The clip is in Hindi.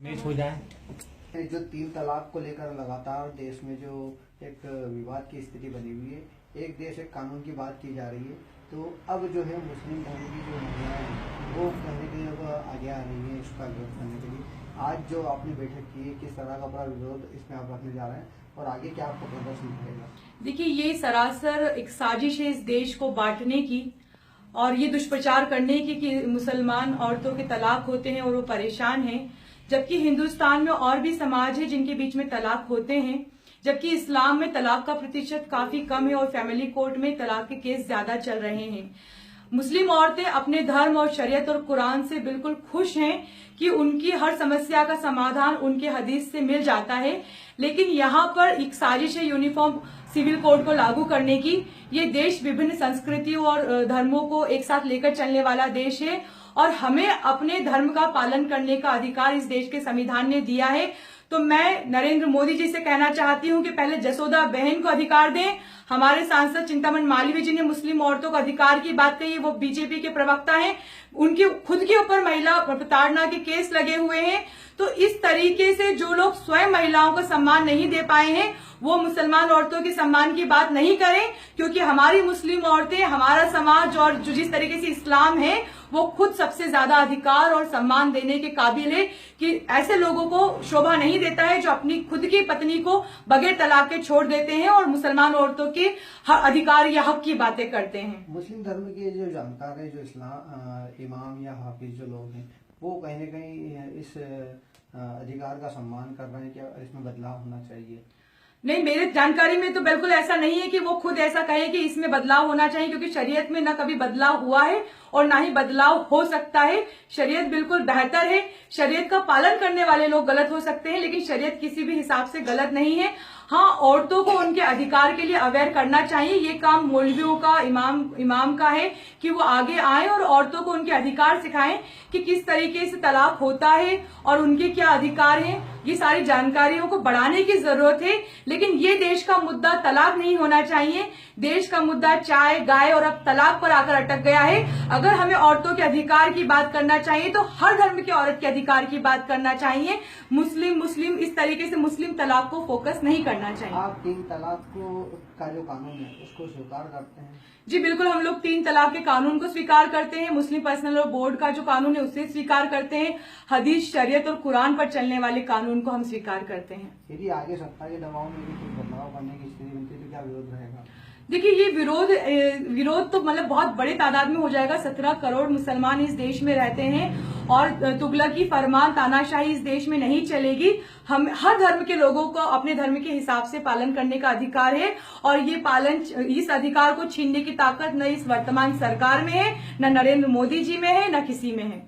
मिस हो जाए। जो 3 तलाक को लेकर लगातार देश में जो एक विवाद की स्थिति बनी हुई है, एक देश एक कानून की बात की जा रही है, तो अब जो है मुस्लिम धर्म की जो महिलाएं हैं वो कहने के लिए अब आगे आ रही है इसका विरोध करने के लिए। आज जो आपने बैठक की है, किस तरह का बड़ा विरोध इसमें आप रखने जा रहे हैं और आगे क्या आपको प्रदर्शन रहेगा? देखिए, ये सरासर एक साजिश है इस देश को बांटने की और ये दुष्प्रचार करने की कि मुसलमान औरतों के तलाक होते हैं और वो परेशान हैं, जबकि हिंदुस्तान में और भी समाज है जिनके बीच में तलाक होते हैं, जबकि इस्लाम में तलाक का प्रतिशत काफी कम है और फैमिली कोर्ट में तलाक के केस ज्यादा चल रहे हैं। मुस्लिम औरतें अपने धर्म और शरीयत और कुरान से बिल्कुल खुश हैं कि उनकी हर समस्या का समाधान उनके हदीस से मिल जाता है, लेकिन यहाँ पर एक साजिश है यूनिफॉर्म सिविल कोड को लागू करने की। ये देश विभिन्न संस्कृतियों और धर्मों को एक साथ लेकर चलने वाला देश है और हमें अपने धर्म का पालन करने का अधिकार इस देश के संविधान ने दिया है। तो मैं नरेंद्र मोदी जी से कहना चाहती हूं कि पहले जसोदा बहन को अधिकार दें। हमारे सांसद चिंतामण मालवीय जी ने मुस्लिम औरतों को अधिकार की बात कही, वो बीजेपी के प्रवक्ता हैं, उनके खुद के ऊपर महिला प्रताड़ना के केस लगे हुए हैं। तो इस तरीके से जो लोग स्वयं महिलाओं को सम्मान नहीं दे पाए हैं वो मुसलमान औरतों के सम्मान की बात नहीं करें, क्योंकि हमारी मुस्लिम औरतें, हमारा समाज और जो जिस तरीके से इस्लाम है वो खुद सबसे ज्यादा अधिकार और सम्मान देने के काबिल है कि ऐसे लोगों को शोभा नहीं देता है जो अपनी खुद की पत्नी को बगैर तलाक के छोड़ देते हैं और मुसलमान औरतों के अधिकार या हक की बातें करते हैं। मुस्लिम धर्म के जो जानकार है, जो इस्लाम इमाम या हाफिज जो लोग हैं, वो कहीं न कहीं इस अधिकार का सम्मान कर रहे हैं, क्या इसमें बदलाव होना चाहिए? नहीं, मेरे जानकारी में तो बिल्कुल ऐसा नहीं है कि वो खुद ऐसा कहे कि इसमें बदलाव होना चाहिए, क्योंकि शरीयत में ना कभी बदलाव हुआ है और ना ही बदलाव हो सकता है। शरीयत बिल्कुल बेहतर है। शरीयत का पालन करने वाले लोग गलत हो सकते हैं, लेकिन शरीयत किसी भी हिसाब से गलत नहीं है। हाँ, औरतों को उनके अधिकार के लिए अवेयर करना चाहिए। ये काम मौलवियों का, इमाम का है कि वो आगे आए और औरतों को उनके अधिकार सिखाएं कि किस तरीके से तलाक होता है और उनके क्या अधिकार हैं। ये सारी जानकारियों को बढ़ाने की जरूरत है, लेकिन ये देश का मुद्दा तलाक नहीं होना चाहिए। देश का मुद्दा चाय, गाय और अब तलाक पर आकर अटक गया है। अगर हमें औरतों के अधिकार की बात करना चाहिए तो हर धर्म के औरत के अधिकार की बात करना चाहिए। मुस्लिम इस तरीके से मुस्लिम तलाक को फोकस नहीं करना चाहिए। आप 3 तलाक का जो कानून है उसको स्वीकार करते हैं? जी बिल्कुल, हम लोग 3 तलाक के कानून को स्वीकार करते हैं। मुस्लिम पर्सनल लॉ बोर्ड का जो कानून है उसे स्वीकार करते हैं। हदीस, शरीयत और कुरान पर चलने वाले कानून को हम स्वीकार करते हैं। यदि आगे सत्ता के दबाव में भी कुछ बदलाव करने की स्थिति बनती है तो क्या विरोध रहेगा? देखिए, ये विरोध तो मतलब बहुत बड़े तादाद में हो जाएगा। 17 करोड़ मुसलमान इस देश में रहते हैं और तुगलकी, फरमान, तानाशाही इस देश में नहीं चलेगी। हम हर धर्म के लोगों को अपने धर्म के हिसाब से पालन करने का अधिकार है और ये इस अधिकार को छीनने की ताकत न इस वर्तमान सरकार में है, न नरेंद्र मोदी जी में है, न किसी में है।